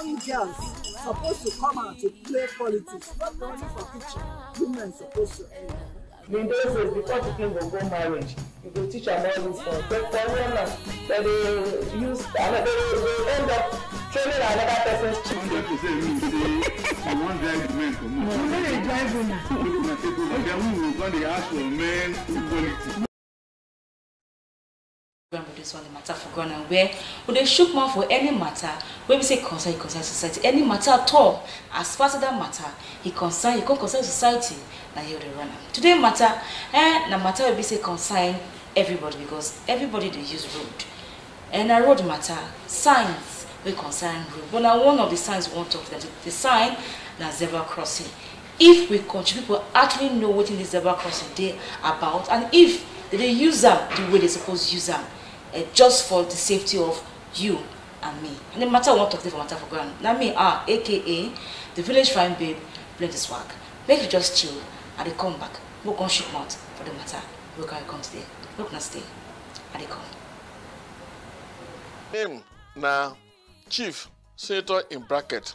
young girls supposed to come out to play politics, not only for kitchen. Women supposed to end. In those days, before people go marriage, you go teach them all this stuff. But for women, they use another, they end up training another person's children. You want drive men to move. No, they drive women. Then we will go to ask for men equality. This one the matter for ground where would they shook mouth for any matter when we say concern society, any matter at all, as far as that matter, he can't concern society, now you the runner. Today matter, the matter will be say concern everybody because everybody they use road. And a road matter, signs will concern road. But now one of the signs we want to talk to them, the sign na zebra crossing. If we country people actually know what in the zebra crossing they about, and if they use them the way they supposed to use them, just for the safety of you and me. And the matter I want to talk for matter for ground. Now me aka the village fine babe, plenty swag. Make you just chill and they come back. We're gonna shoot mouth for the matter. We're gonna come today. Look na stay. And they come. Name na Chief Senator in bracket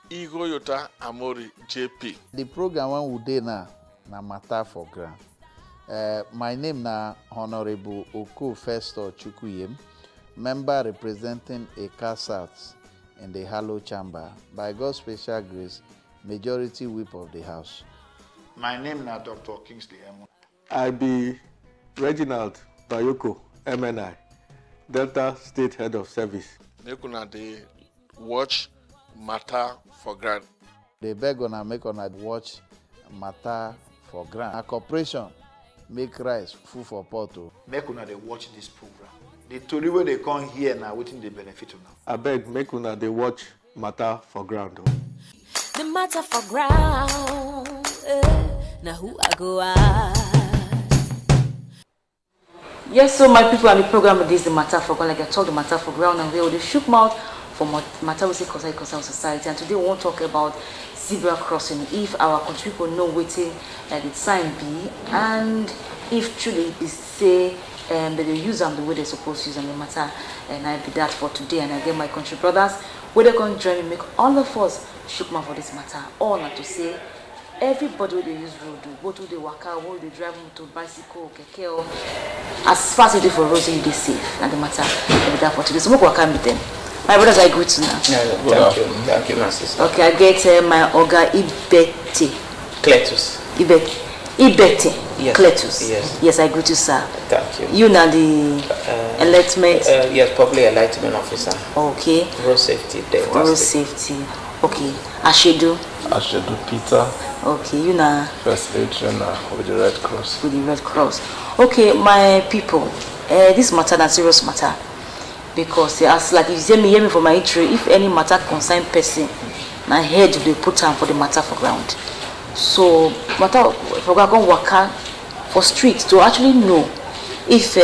Igo Yota Amori JP. The program one we do na matter for ground. My name na Honorable Oko Festo Chukuyem, member representing Eka South in the Hallow Chamber. By God's special grace, majority whip of the House. My name na Dr. Kingsley M. I be Reginald Bayoko, MNI, Delta State Head of Service. Nekuna they watch matter for ground. They beg on make on watch matter for ground. A corporation make rice food for Porto. Make una they watch this program. The tori wey they come here now, waiting the benefit now. I beg make una they watch matter for ground. The matter for ground. Now who I go ask? Yes, so my people on the program with this the matter for ground, like I told the matter for ground, and we already shook mouth for matter we say concern society. And today we won't talk about zebra crossing. If our country people know waiting the sign be, and if truly they say that they use them the way they're supposed to use them, the matter, and I be that for today. And I get my country brothers where they can join me, make all of us shook mouth for this matter. All not to say everybody will they use road, go to the waka, will they drive to bicycle, keke, or as fast as they for road, they safe. And the matter will be that for today. So we can meet them. My brothers, I greet you now. Thank you, my sister. Okay, I get my Oga Ibete. Cletus. Ibete. Yes. Cletus. Yes. Yes, I greet you, sir. Thank you. You now the enlightenment. Yes, public enlightenment officer. Okay. Road safety. Road safety. Okay. Ashedu Peter. Okay, you now. First aid trainer with the Red Cross. With the Red Cross. Okay, my people. This matter is a serious matter. Because as like if you hear me for my history, if any matter concern person, my head they put on for the matter for ground. So matter for ground waka for street to actually know if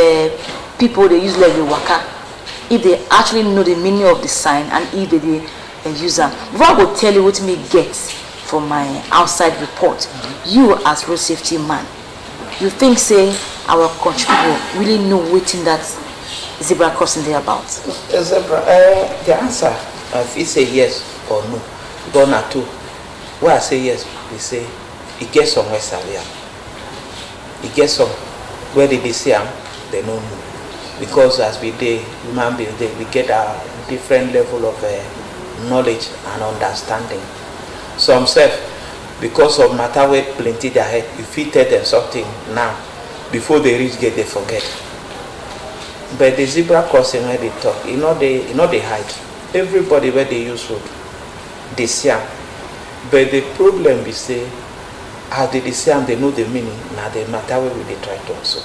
people they use like the waka, if they actually know the meaning of the sign and if they use them. Before I go tell you what me get from my outside report, you as road safety man, you think say our country people really know what in that zebra crossing they about? Zebra, the answer, if you say yes or no, go not two. Where I say yes, they say it gets somewhere Salia. It gets some where they say they don't know. Because as we day, human beings, we get a different level of knowledge and understanding. Some self, because of matter where plenty their head, if you tell them something now, before they reach gate, they forget. But the zebra crossing where they talk, they hide. Everybody where they use road, they see them. But the problem is say, as they see them, they know the meaning. Now the matter where they try to also.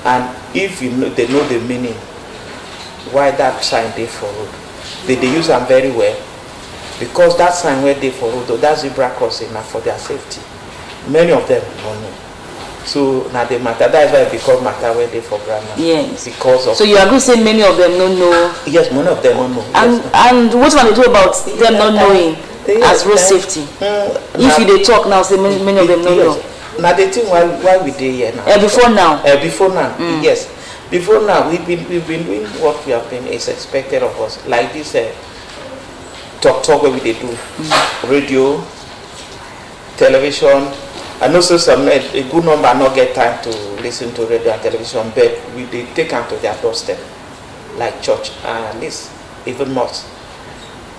And if they know the meaning, why that sign they for road, they use them very well. Because that sign where they for road, that zebra crossing now for their safety. Many of them don't know. So now the matter, that's why it becomes matter where they for grammar. Yes. Because of. So you agree saying many of them don't know? Yes, many of them don't know. And what can they do about them not knowing as road safety? If they talk now, say many of them don't know. Now the thing why we do here now. Before now. Before now, yes. Before now, we've been doing what we have been is expected of us. Like this talk where we dey do radio, television. I know so some a good number not get time to listen to radio and television, but we dey take them to their doorstep, like church, and at least even more.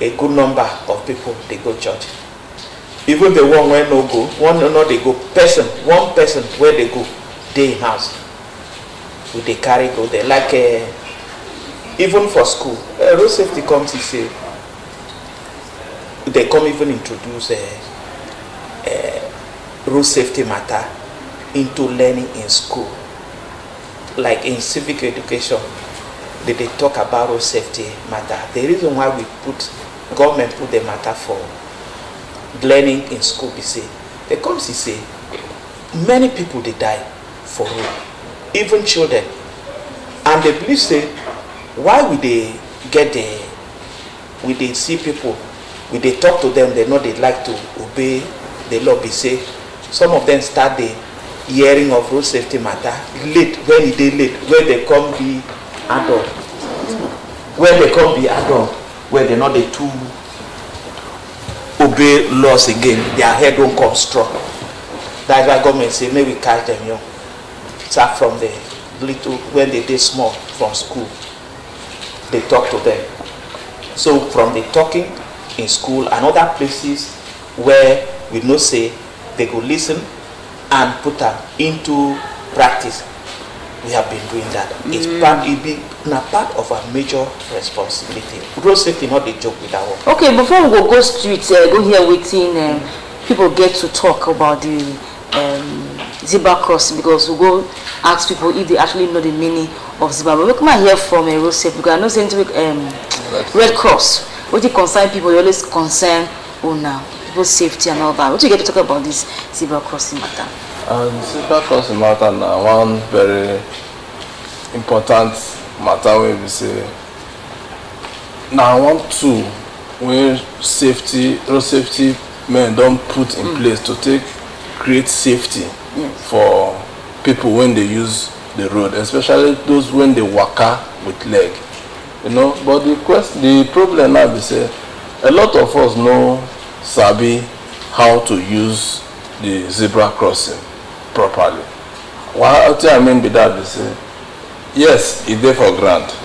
A good number of people they go church. Even the one where no go, one no they go one person where they go, they in house. We they carry go there like even for school. Road safety comes to say they come even introduce road safety matter into learning in school, like in civic education. They talk about road safety matter. The reason why we government put the matter for learning in school, we say they come to say many people they die for road, even children, and they believe say why would they get we they see people, we they talk to them, they know they like to obey the law. Be say some of them start the hearing of road safety matter late, when they late, when they come be adult, where they know they too obey laws again, their head don't come strong. That's why government say maybe we catch them young, start from the little, when they small from school, they talk to them. So from the talking in school and other places where we know say they go listen and put them into practice, we have been doing that. It's part of our major responsibility. Road safety not a joke with that one. Okay, before we go street, go here waiting, people get to talk about the zebra crossing, because we go ask people if they actually know the meaning of zebra. But we come hear from a road safety, because I know saying Red Cross, what you concern people, you always concern people's safety and all that. What you get to talk about this zebra crossing matter? The zebra crossing matter now one very important matter where we say now I want to where road safety men don't put in place to create safety for people when they use the road, especially those when they waka with leg, you know. But the problem now is say a lot of us know sabi how to use the zebra crossing properly. What I mean by that is say yes, it's there for grant,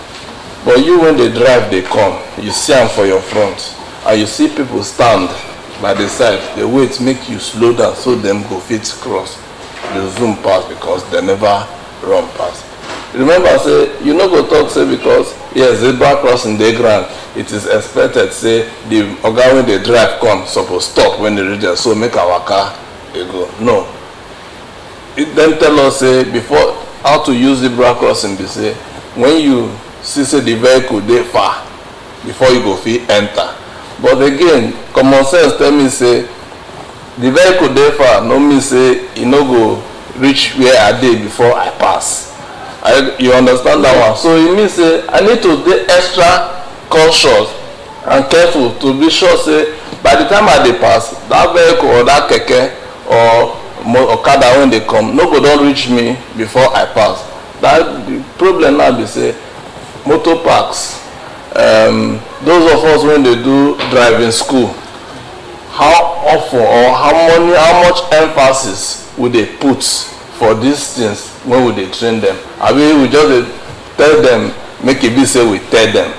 but you when they drive they come, you see them for your front, and you see people stand by the side, they wait make you slow down so them go fit cross, they zoom past because they never run past. Remember say you no go talk say because yes, zebra crossing the ground, it is expected say the oga when they drive come suppose stop when they reach there, so make our car they go. No, it then tell us say before how to use zebra crossing. Be say when you see say the vehicle they far before you go fit enter. But again, common sense tell me say the vehicle they far no mean say you no go reach where I dey before I pass. You understand that one? So it means say I need to be extra conscious and careful to be sure say by the time I dey pass, that vehicle or that keke or okada when they come, no go don't reach me before I pass. That the problem now be say motor parks, those of us when they do driving school, how often or how much emphasis would they put for these things when we they train them? I mean, we just tell them, make it be say we tell them.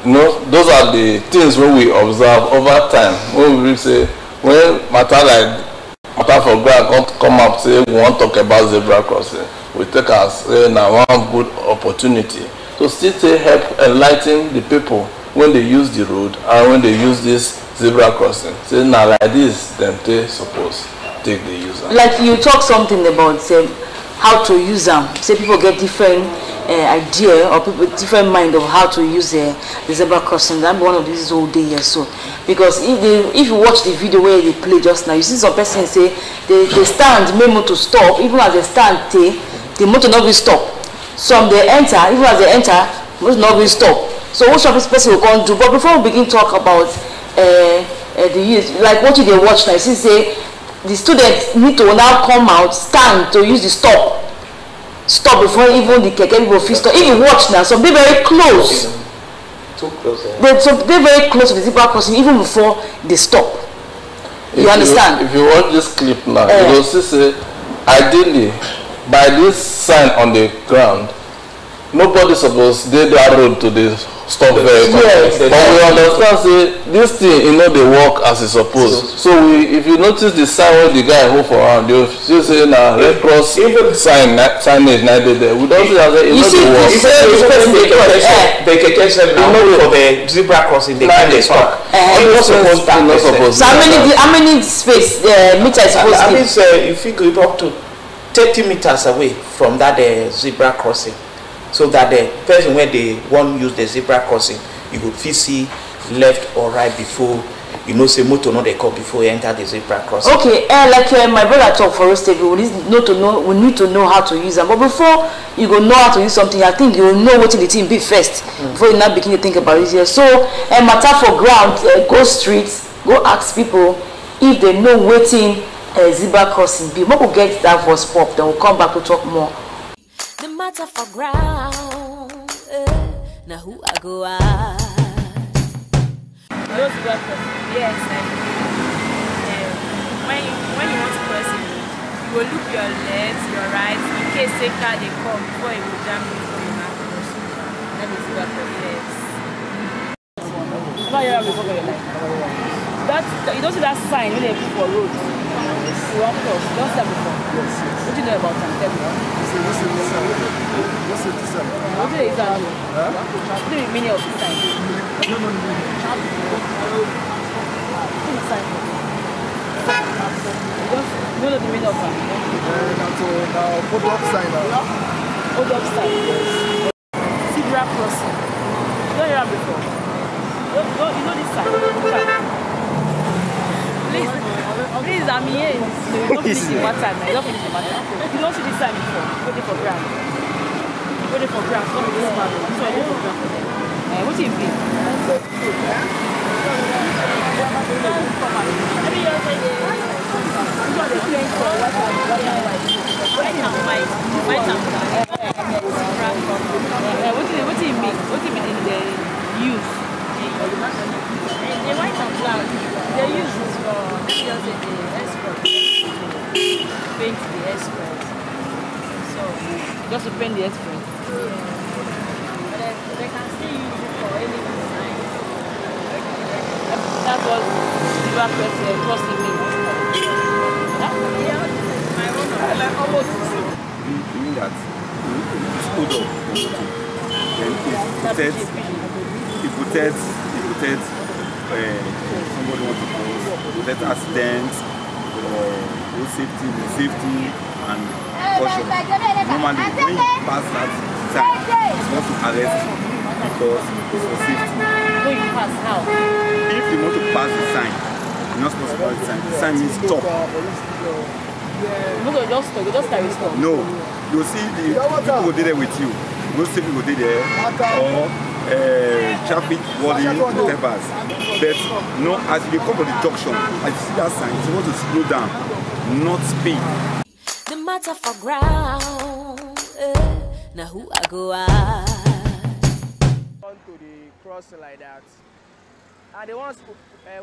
You know, those are the things when we observe over time. When we say when matter for ground come up say we want to talk about zebra crossing, we take as say now one good opportunity to still help enlighten the people when they use the road and when they use this zebra crossing. Say now like this, them they suppose take the user. Like you talk something about how to use them. Say people get different idea or people different mind of how to use the zebra crossing. That's one of these whole day here. So because if you watch the video where they play just now, you see some person say they stand make motor stop, even as they stand the motor not will stop. Some they enter, even as they enter, motor not will stop. So what this person will come do? But before we begin talk about the use, like what you they watch now, you see say the students need to now come out, stand to use the stop before even the keke people fit stop. If you watch now, some be very close. Too close. They're very close to the zebra crossing even before they stop. You understand? If you watch this clip now, you will see say, ideally, by this sign on the ground, nobody supposed to that road to the stop vehicle. Yes, but we understand say this thing they work as it's supposed. So if you notice the sign where the guy hold for hand, you still say na Red Cross signage na there. We don't see as they work. They can catch them now for the zebra crossing. They can't stop. So how many space meters supposed to be? If you go up to 30 meters away from that zebra crossing. So that the person where they want to use the zebra crossing, you could see left or right before say motor not they call before you enter the zebra crossing. Okay, like my brother talk for us, we need to know how to use them. But before you go know how to use something, I think you will know what the thing be first before you not begin to think about it here. So matter for ground, go streets, go ask people if they know waiting zebra crossing be. What will get that voice pop? Then we'll come back to talk more. The matter for ground, now who I go at? Those breakfast. Yes, when you want to cross it, you will look your left, your right, in case a car they come before you will jam before you have to cross. That is breakfast, yes. How you before your life? You don't see that sign when they put for road. You walk cross. You don't see that before. Yes. What do you know about them? Tell me. What's the sign? What do you know? What do you mean of the sign? No. You know the meaning of that? Now, put up sign now. Hold up sign. Yes. Zebra crossing. You don't hear that before? You know this sign? Please, I'm here. You don't finish the matter now. You don't finish the matter. You don't see this sign before. Go there for ground. Go there for ground. Stop this man. So I go for ground for them. What do you mean? Every year, what do you mean? What do you mean in the use? The white and black, they use it for the export. Paint the export. So just to paint the export. But they can still use it for any design. That's what the black person crossing me. My own like almost the same. You mean that it's hold up. Then it protects somebody wants to protect accidents or road safety and caution. Normally when you pass that sign, it's not to arrest you because it's for safety. When you pass, how? If you want to pass the sign, you're not supposed to pass the sign. The sign means stop. No, just carry stop. No, you'll see the people who did there with you. Most people who did there or traffic warning, whatever. But no, as you come to the junction, as you see that sign, you want to slow down, not speed. The matter for ground, now who I go at? On to the crossing like that, and the ones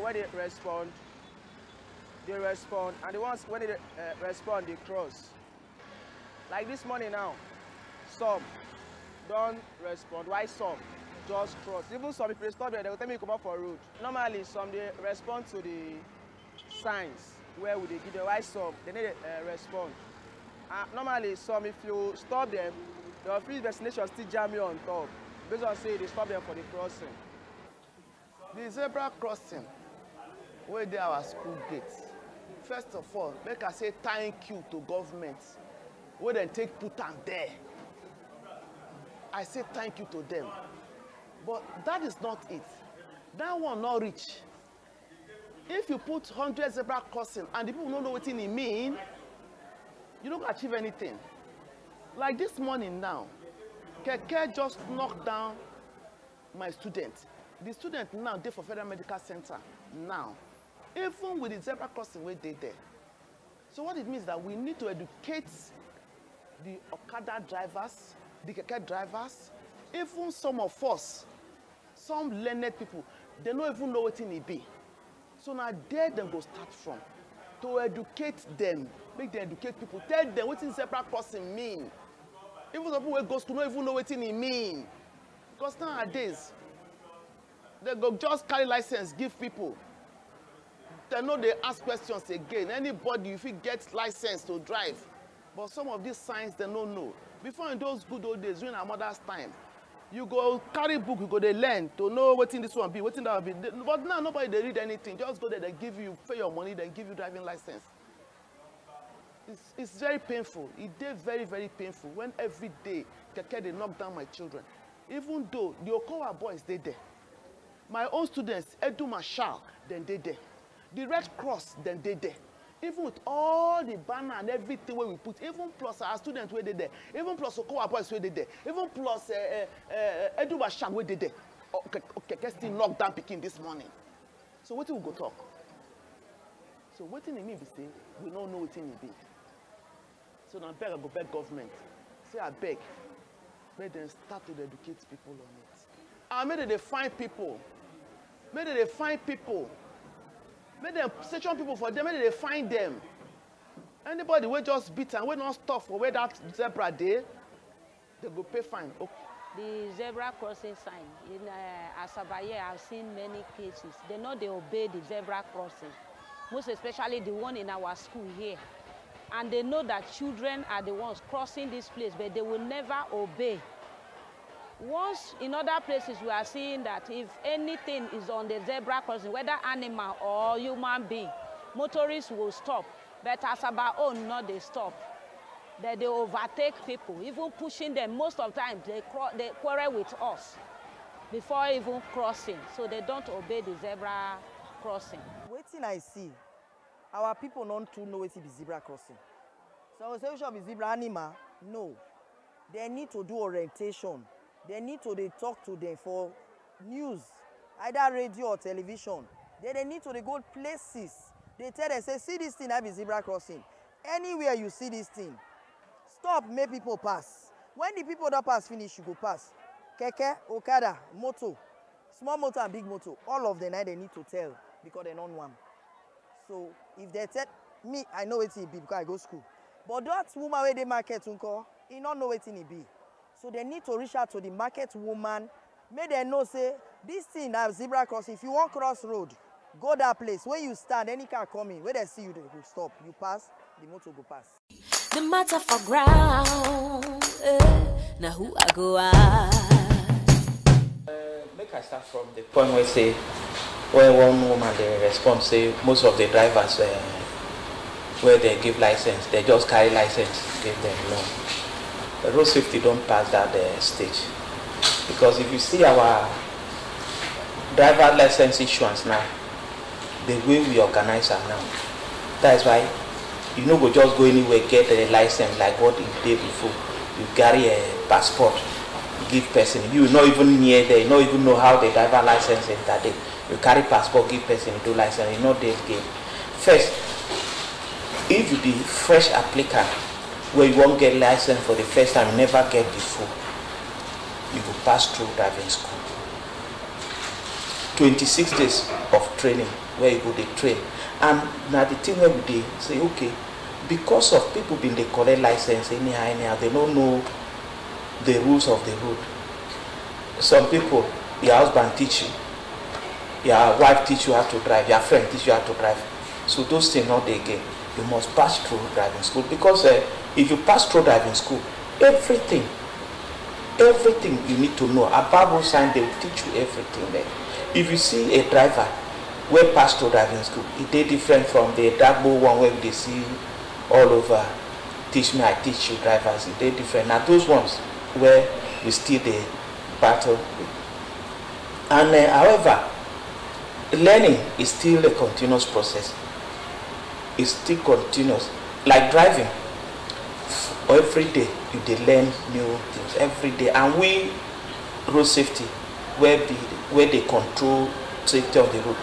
when they respond, and the ones when they respond, they cross. Like this morning now, some don't respond. Why some just cross? Even some people stop there, they will tell me you come up for road. Normally, some they respond to the signs where would they give them. Why some they need to respond. Normally, some if you stop them, the free destination still jam you on top. Based on say they stop them for the crossing. The zebra crossing, where they our school gates. First of all, make I say thank you to government. Where they take put on there. I say thank you to them. But that is not it. That one not reach. If you put 100 zebra crossing and the people don't know what it mean, you don't achieve anything. Like this morning now, Keke just knocked down my student. The student now there for Federal Medical Center now. Even with the zebra crossing where they there. So what it means is that we need to educate the Okada drivers, the Keke drivers, even some of us, some learned people, they don't even know what it be. So now there them go start from. To educate them, make them educate people, tell them what zebra crossing mean. Even some people who go school don't even know what it mean. Because nowadays, they go just carry license, give people. They know they ask questions again. Anybody, if you get license to drive. But some of these signs they don't know. Before in those good old days, during our mother's time, you go carry book, you go they learn to know what in this one be, what in that one be. But now nobody they read anything. Just go there, they give you, pay your money, they give you driving license. It's very painful. It did very, very painful when every day they knock down my children. Even though the Okowa boys they there. My own students, Edu Marshall, then they there. The Red Cross, then they there. Even with all the banner and everything where we put, even plus our students where they there, even plus Okowa boys where they there, even plus Edu Marshall where they there. Okay, still knock down Peking this morning. So what we go talk? So what in it mean be say we don't know what in it be. So now I go beg government. Say I beg. Make them start to educate people on it. And make them find people. Make them find people. Make them section people for them. Make them find them. Anybody will just beat and will not stop for where that zebra day, they go pay fine. Okay. The zebra crossing sign in Asabaye, I've seen many cases. They know they obey the zebra crossing, most especially the one in our school here. And they know that children are the ones crossing this place, but they will never obey. Once in other places, we are seeing that if anything is on the zebra crossing, whether animal or human being, motorists will stop. But as our own, not they stop. They overtake people, even pushing them. Most of the time, they quarrel with us before even crossing. So they don't obey the zebra crossing. Waiting I see. Our people don't too know what is zebra crossing. So the solution is zebra animal. No. They need to do orientation. They need to talk to them for news, either radio or television. They need to go places. They tell them, say, see this thing, I be zebra crossing. Anywhere you see this thing, stop, make people pass. When the people don't pass finish, you go pass. Keke, Okada, moto, small motor and big motor, all of them they need to tell because they don't want. So if they tell me, I know what it be because I go to school. But that woman where they market, he don't know what it be. So they need to reach out to the market woman, make them know, say, this thing now zebra crossing. If you want cross road, go that place. When you stand, any car coming, where they see you, they will stop. You pass, the motor go pass. The matter for ground, now who I go ask? Make I start from the point where say, where one woman they respond say most of the drivers where they give license, they just carry license, give them loan. The road safety don't pass that stage, because if you see our driver license issuance now, the way we organize are now, that's why you no go just go anywhere get a license like what you did before. You carry a passport, give person. You not even near there. You not even know how the driver license is that day. You carry passport, give person, do license. You know this game. First, if you be fresh applicant where you won't get license for the first time, you never get before, you will pass through driving school. 26 days of training where you go to train. And now the thing where we did say, okay, because of people being they collect license anyhow, they don't know the rules of the road. Some people, your husband teach you, your wife teach you how to drive, your friend teach you how to drive. So those things not they get. You must pass through driving school, because if you pass through driving school, everything you need to know about road sign, they will teach you everything there. If you see a driver where pass through driving school, it is different from the Dagbo one where they see all over. Teach me, I teach you drivers. It is different. Now those ones where we still the battle with. And however, learning is still a continuous process. It's still continuous. Like driving, every day you learn new things every day. And we road safety, where they control safety of the road,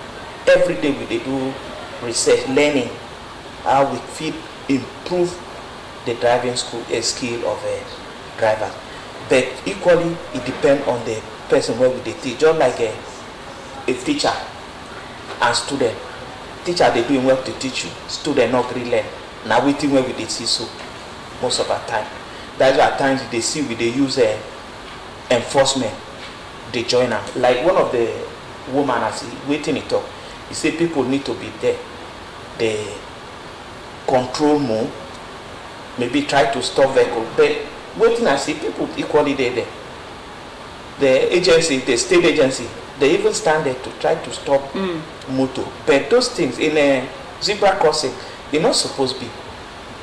every day we do research, learning how we fit improve the driving school skill of a driver. But equally, it depends on the person where we dey teach, just like a teacher and student. Teacher they doing well to teach you, student not really learn. Now we think where we dey see so most of our time. That's why at times they see we they use enforcement, they join them. Like one of the woman I see waiting it up, he say people need to be there. They control more, maybe try to stop vehicle, but waiting I see people equally there. The agency, the state agency, they even stand there to try to stop motor. But those things in a zebra crossing, they're not supposed to be,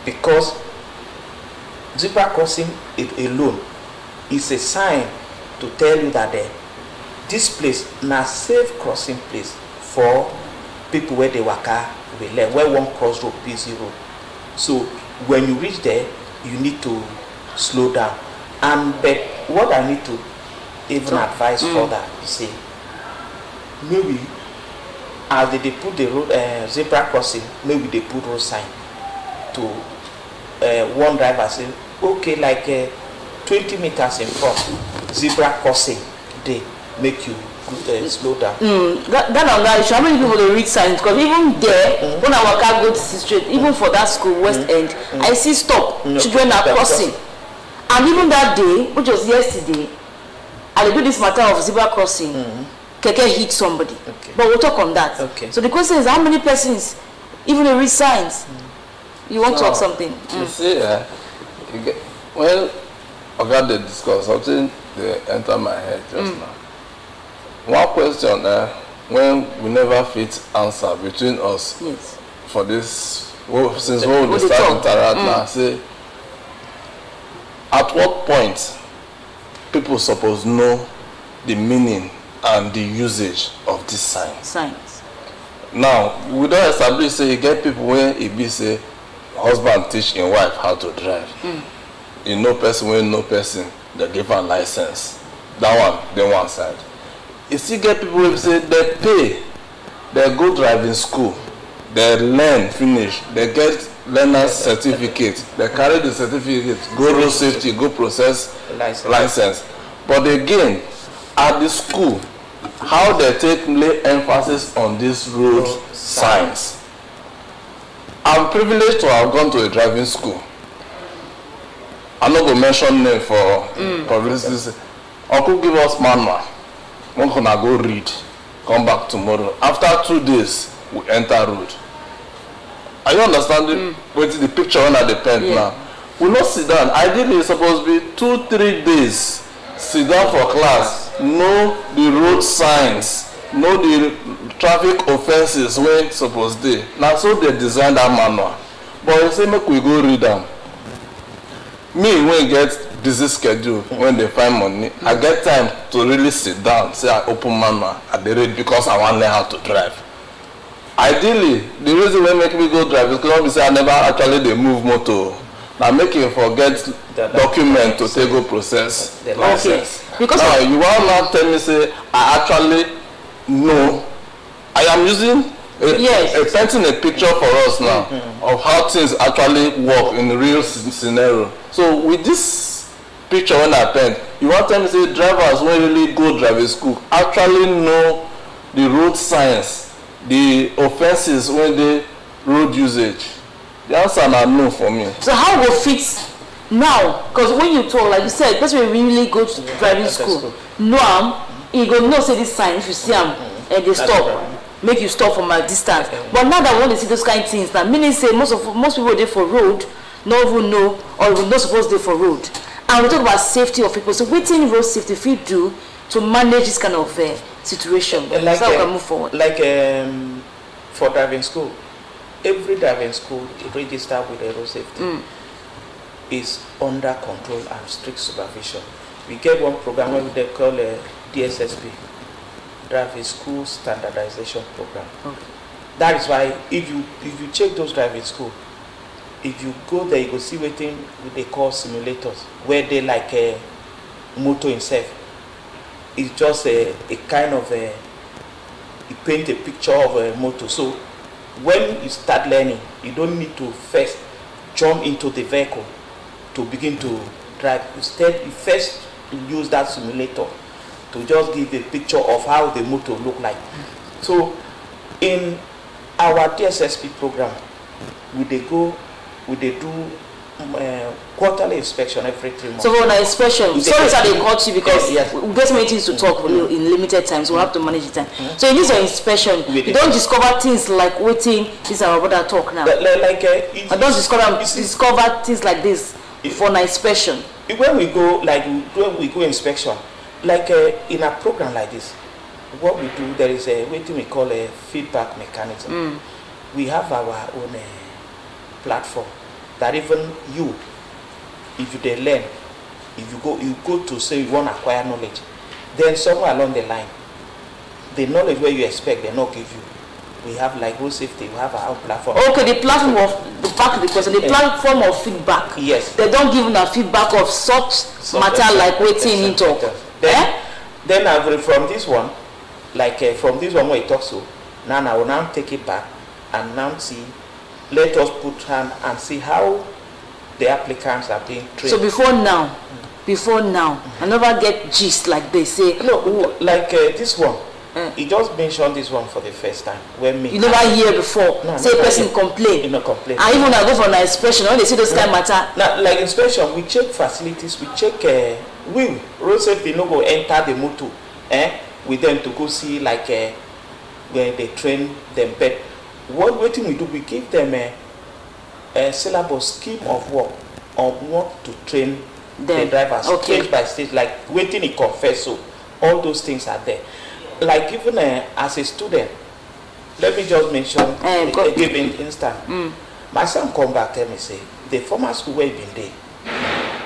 because zebra crossing alone is a sign to tell you that this place is a safe crossing place for people where they waka will learn, where one cross road, busy road. So when you reach there, you need to slow down. But what I need to even advise further is say, maybe as they put the road zebra crossing, maybe they put road sign to one driver say, okay, like 20 meters in front, zebra crossing, they make you slow down. That issue, how many people they read signs? Because even there, when I walk out go to the street, even for that school, West End, I see stop, children are crossing. And even that day, which was yesterday, I do this matter of zebra crossing, Keke hit somebody. But we'll talk on that. So the question is, how many persons, even they read signs? You want to talk something? You see, when I got the discuss, something they enter my head just now. One question when we never fit answer between us for this, since when we start interact now, say, at what point people suppose know the meaning and the usage of this signs. Now, we don't establish, say, you get people when it be say, husband teach his wife how to drive. You know person when no person, they give a license. That one, then one side. You still get people who say they pay, they go driving school, they learn, finish, they get learner's certificate, they carry the certificate, go road safety, go process license. But again, at the school, how they lay emphasis on these road signs. I'm privileged to have gone to a driving school. I'm not going to mention name for publicity. Uncle give us manual. One can go read, come back tomorrow. After 2 days, we enter road. Are you understanding? What is the picture on the pen now? We not sit down. Ideally, it's supposed to be 2-3 days. Sit down for class. Know the road signs. Know the traffic offenses when it's supposed to. Now, so they design that manual. But you say, make we go read them. Me, when you get busy schedule, when they find money, I get time to really sit down, say I open manual, I read because I want to learn how to drive. Ideally, the reason why make me go drive is because I never actually move motor. Now make you forget the document to take go process the license. Because now you want now tell me say I actually know. I am using painting a picture for us now of how things actually work in the real scenario. So with this picture when I paint, you want to tell me say drivers when really go driving school actually know the road signs, the offenses when they road usage. The answer is no for me. So how will fit now? Because when you talk, like you said, that's when we really go to driving school. No, you go no say this sign if you see them and they stop, make you stop from a distance. But now that when they see those kind of things, that meaning say most people there for road, not even know or will not supposed to for road. And we talk about safety of people. So what thing road safety if you do to manage this kind of situation? Like, so we can move forward. Like for driving school, every driving school registered with the road safety is under control and strict supervision. We get one program where they call DSSP, Driving School Standardization Program. That is why if you check those driving school, if you go there, you go see what they call simulators, where they like a motor itself. It's just a kind of you paint a picture of a motor. So when you start learning, you don't need to first jump into the vehicle to begin to drive. Instead, you first use that simulator to just give a picture of how the motor look like. So in our DSSP program, we do quarterly inspection every 3 months. So for an inspection, sorry sir, they caught you because we get many things to talk in limited time, so we have to manage the time. So in this inspection, you don't discover things like waiting. This is our brother talk now. I don't discover things like this for an inspection. When we go inspection, in a program like this, what we do, there is a waiting we call a feedback mechanism. We have our own platform that even you, if you learn, if you go to say you want to acquire knowledge, then somewhere along the line, the knowledge where you expect they not give you. We have like road safety, we have our own platform. Okay, the platform of the platform of feedback. Yes. They don't give a feedback of such matter like waiting in talk. Then from this one, from this one where it talks to, now I will now take it back and now see. Let us put hand and see how the applicants are being trained. So before now, I never get gist like they say. No, this one. He just mentioned this one for the first time. You never hear before. No, say a person complain. You know, complain. And even when I go for an inspection, when they see those kind of matter. Now, like inspection, we check facilities, we check road safety no go enter the motor. With them to go see where they train them. But what we do, we give them a syllabus scheme of work on what to train the drivers, stage by stage, like waiting in confess. So all those things are there. Like even as a student, let me just mention give an instance. My son come back tell me say the former school where he been there,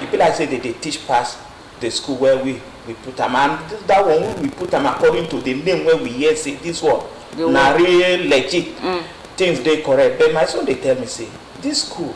people like say they teach past the school where we put them, and that one we put them according to the name where we hear say this one na real legit things they correct. But my son they tell me say this school,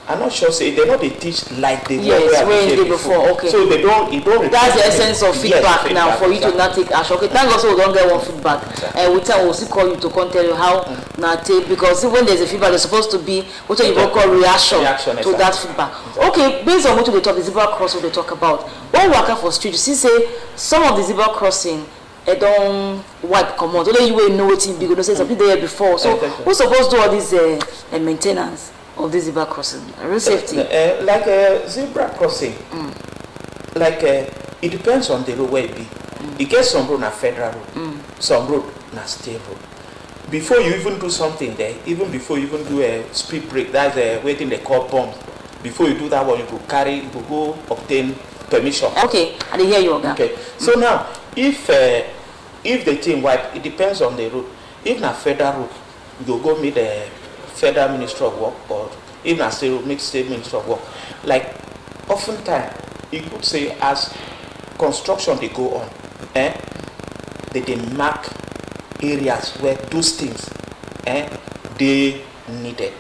I'm not sure say they know they teach like they were before. Okay. So they don't. That's the essence of feedback now for you to not take action. Okay, thank God so we don't get one feedback. We will still call you to come tell you how not take, because when there's a feedback, there's supposed to be what you call reaction to that feedback. Okay, based on what we talk, the zebra crossing we talk about. When we work for street, you see say some of the zebra crossing don't wipe come out. Only you will know what big. You say something there before. So who's supposed to do all this maintenance of the zebra crossing, road safety? Zebra crossing, it depends on the road where it be. It gets some road na federal road, some road na state road. Before you even do something there, even before you even do a speed break, that's waiting they call bombs. Before you do that one, you go obtain permission. Okay, I hear you, Oga. Okay, so now if the thing wipe, it depends on the road. If na federal road, you go meet the Federal Ministry of Work, or even as state Ministry of Work. Like oftentimes you could say as construction they go on, they mark areas where those things they needed,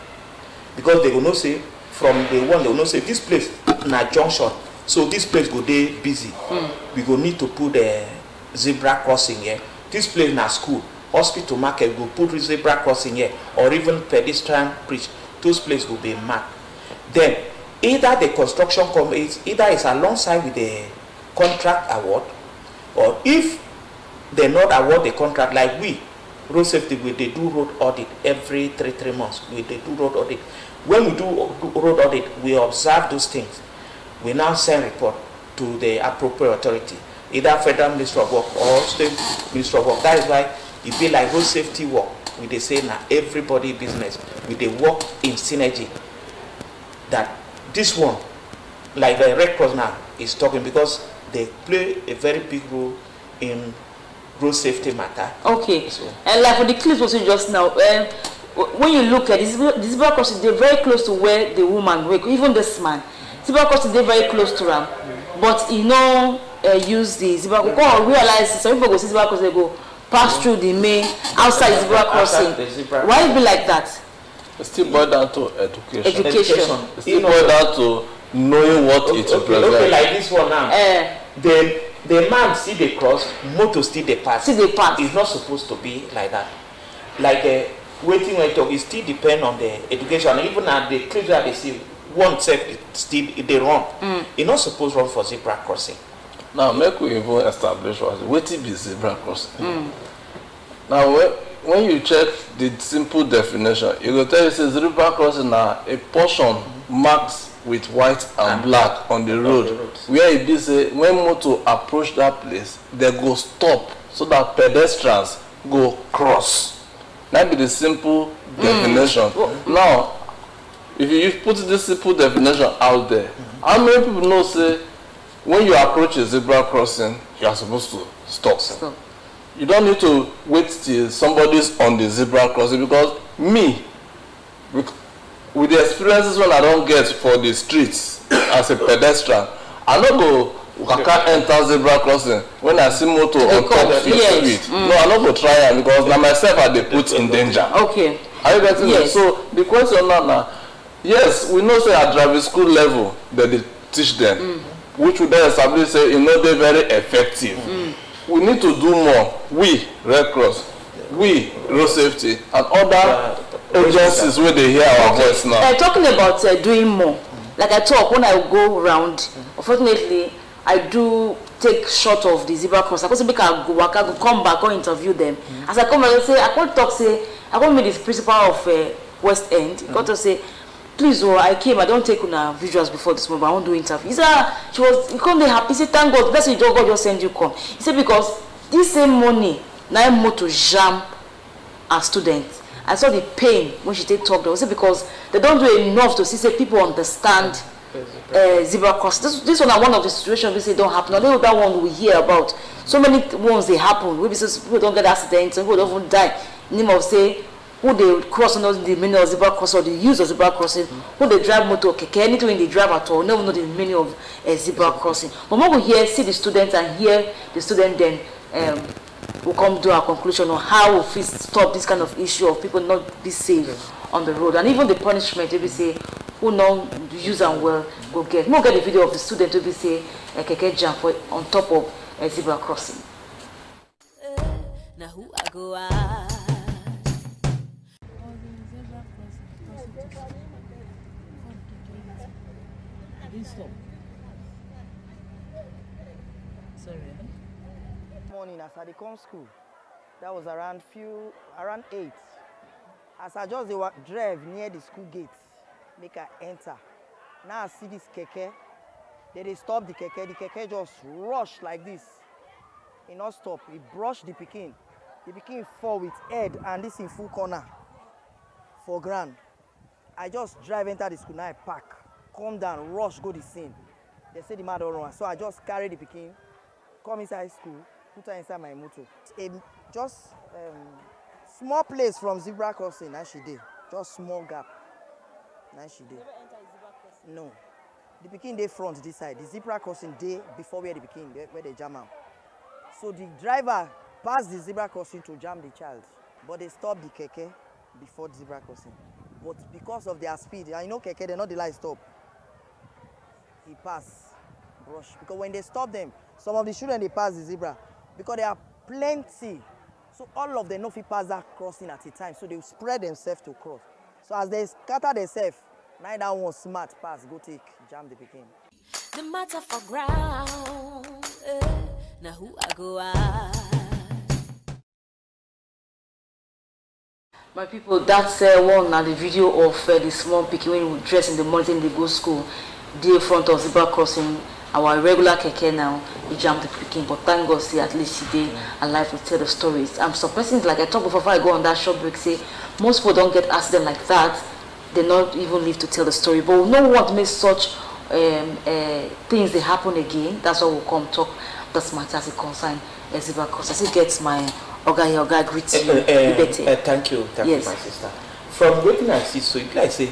because they will not say from the one, they will not say this place na junction, so this place go dey busy. We go need to put a zebra crossing here. This place na school, hospital, market, go put zebra crossing here, or even pedestrian bridge. Those places will be marked. Then either the construction either is alongside with the contract award, or if they not award the contract, like we road safety, they do road audit every 3 months. They do road audit. When we do road audit, we observe those things. We now send report to the appropriate authority, either Federal Ministry of Work or State Ministry of Work. That is why it be like road safety work. We they say now everybody business. We they work in synergy. That this one, like the Red Cross now, is talking, because they play a very big role in road safety matter. Okay. So, and like for the clips also just now, when you look at this zebra crossing, they're very close to where the woman work. Even this man, zebra crossing, they're very close to them. But you know, use the zebra. Go and realize some people go see zebra crossing, they go pass through the main outside zebra crossing. Why it be like that? It still boils down to education. It still boils down to knowing what it represents. Okay, like this one now. The man see the cross, motor still the pass. It's not supposed to be like that. Like waiting when talk, it still depend on the education. Even at the clips that they see, one self still they run. It's not supposed to run for zebra crossing. Now make we even establish what it be zebra crossing. Now when you check the simple definition, you go tell you say zebra crossing na a portion marked with white and black on the road where it be say when motor approach that place, they go stop so that pedestrians go cross. That be the simple definition. Now, if you put this simple definition out there, how many people know say when you approach a zebra crossing, you are supposed to stop. You don't need to wait till somebody's on the zebra crossing, because me, with the experiences when I don't get for the streets as a pedestrian, I don't go waka enter zebra crossing when I see motor on top 50 feet. No, I don't go try it because now myself I dey put in danger. Okay. Are you getting it? So the question now, yes, we know say at driving school level that they teach them, which we then establish say they're very effective. We need to do more. We, Red Cross, we, Road Safety, and other agencies where they hear our voice now. Talking about doing more, like I talk when I go around, unfortunately, I do take short of the zebra cross. I go work, I go come back, go interview them. As I come back, I say, I can't talk, say, I can't meet the principal of West End. Got to say, please, I came, I don't take una visuals before this moment, but I won't do interview. He said, he come there happy. He said, thank God, bless you, God just send you come. He said, because this same money, now I'm more to jam as students. I saw the pain when she take talk. They say because they don't do enough to see say people understand zebra cross. This one are one of the situations we say don't happen. Only that one we hear about. So many ones they happen. We say people don't get accidents, people don't even die. Name of say who they cross on the meaning of zebra cross or the use of zebra crossing, who they drive motor, keke, anything they drive at all, no know the meaning of zebra crossing. But when we hear, see the students and hear the student, then we'll come to our conclusion on how we stop this kind of issue of people not be safe on the road. And even the punishment, we say, who know use and well go get. We'll get the video of the student to be say a keke jump on top of a zebra crossing. Now who I go ask? Stop. Sorry. Morning as I come school, that was around 8. As I just drive near the school gate, make I enter. Now I see this keke. They stop the keke. The keke just rush like this. He not stop. He brush the pikin. The pikin fall with head and this in full corner for ground. I just drive enter the school. Now I park. Come down, rush, go the scene. They say the man don't run. So I just carry the pikin, come inside school, put her inside my motor. Just small place from zebra crossing, now she did. Just small gap. Now she did. No. The pikin dey front this side. The zebra crossing day before where the pikin, where they jam out. So the driver passed the zebra crossing to jam the child. But they stopped the keke before the zebra crossing. But because of their speed, I know keke, they're not the light stop. He pass, brush. Because when they stop them, some of the children, they pass the zebra. Because there are plenty. So all of them know if he pass that crossing at a time. So they spread themselves to cross. So as they scatter themselves, neither one smart pass, go take, jam the pikin. The matter for ground. Now who I go ask? My people, that's one of the video of the small pikin when we dress in the morning, they go school. Day front of zebra crossing, our regular keke now, he jumped the pikin, but thank God, see at least he did alive to tell the stories. Some persons, like I talked before I go on that short break, say most people don't get accident like that, they not even live to tell the story. But we don't want to make such things they happen again. That's why we'll come talk this matter as it concerns zebra crossing. As it gets my Oga greet you. Thank you, my sister. From what I see, so if I say,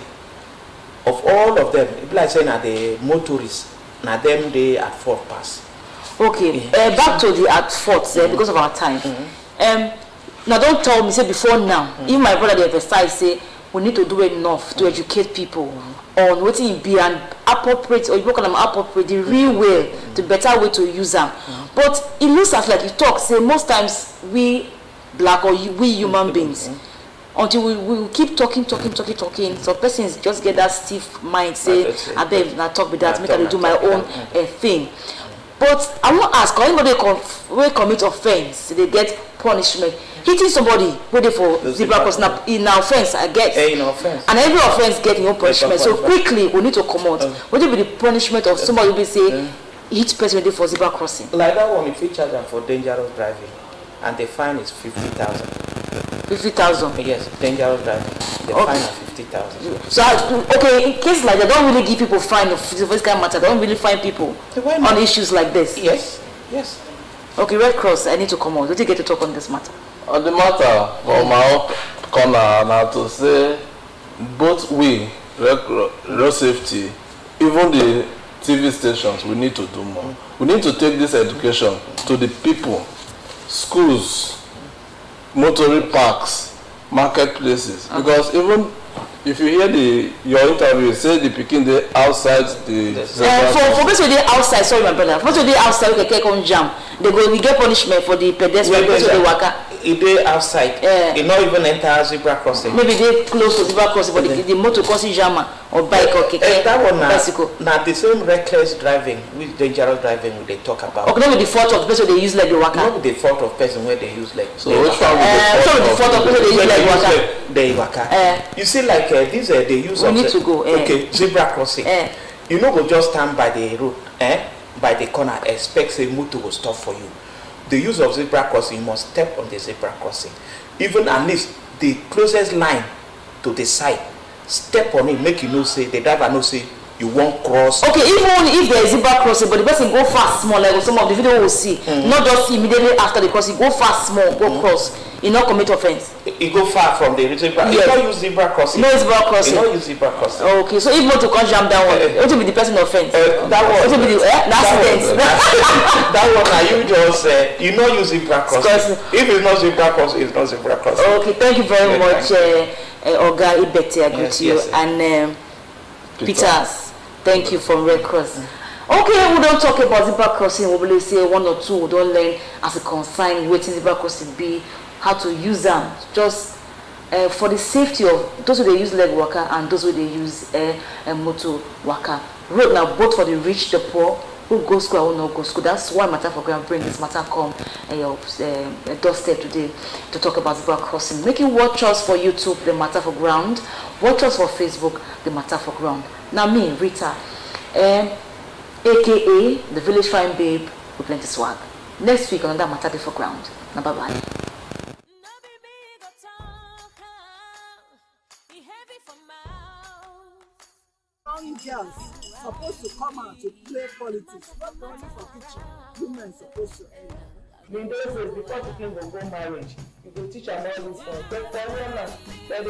of all of them, if I say now the motorists, now them they at fault pass. Okay, back to the at fault because of our time. Now don't tell me say before now. Even my brother they emphasize say we need to do enough to educate people on what it be and appropriate or you call them appropriate the real way, the better way to use them. But it looks as like you talk say most times we black or we human beings. Until we keep talking. Some persons just get that stiff mind, say, I beg, now talk with that, make I do my own thing. But I want to ask, anybody will commit offense, they get punishment. Hitting somebody waiting for zebra crossing in offense, I guess. In offense. And every offense getting your punishment. So quickly we need to come out. What will be the punishment of somebody will be say each person waiting for zebra crossing? Like that one, if you charge them for dangerous driving, and the fine is 50,000. 50,000. Yes, dangerous driving. The fine is 50,000. So okay, in cases like that, don't really give people fine of this kind of matter. Don't really fine people on issues like this. Yes, yes. Okay, Red Cross, I need to come out. Did you get to talk on this matter? On the matter, from my own corner, now to say, both we, road safety, even the TV stations, we need to do more. We need to take this education to the people, schools, motoring parks, marketplaces. Because even if you hear your interview, say the Peking they outside the for people they outside, sorry my brother, for they outside we can on jam. They go we get punishment for the pedestrian because they waka. If they outside, they not even enter zebra crossing. Maybe they close to zebra crossing, but the motor crossing jam or bike or keke. That one bicycle. Now the same reckless driving with dangerous driving they talk about. Okay, not with the fault of the person they use like the waka. Not with the fault of person where they use like. So which one with the fault of person they use like waka? They waka. You see like these they use. We need to go. Okay, zebra crossing. You know go just stand by the road, by the corner, expect a motor will stop for you. The use of zebra crossing, you must step on the zebra crossing. Even at least the closest line to the side, step on it, make you know say the driver know say you won't cross. Okay, even if there is zebra crossing, but the person go fast small, like some of the video will see, not just immediately after the crossing, go fast small, go cross, you not commit offense. You go far from the zebra. You don't use zebra crossing. No zebra crossing. You don't use zebra crossing. Okay, so if you want to come jam that one, it will be the person offense. That one. It will be the accident. That one, you just you not use zebra crossing. If it's not zebra crossing, it's not zebra crossing. Okay, thank you very much, Oga Ibete. I greet you and Peters. Thank you from Red Cross. Okay, we don't talk about zebra crossing. We will say one or two. We don't learn as a consign waiting zebra crossing be, how to use them. Just for the safety of those who they use leg walker and those who they use motor walker. Road now both for the rich, the poor, who go school or not go school. That's why Matter for Ground bring this matter come your doorstep today to talk about zebra crossing. Make you watch us for YouTube, the Matter for Ground. Watch us for Facebook, the Matter for Ground. Now me, Rita, aka the Village Fine Babe with plenty swag. Next week another Matter for Ground. Now bye bye. Young girls supposed to come out to play politics, not only for kitchen. Women supposed to end. In those days, before taking go marriage, you go teach them all this stuff. But for women, they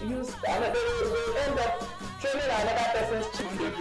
use another, they end up training another person's children.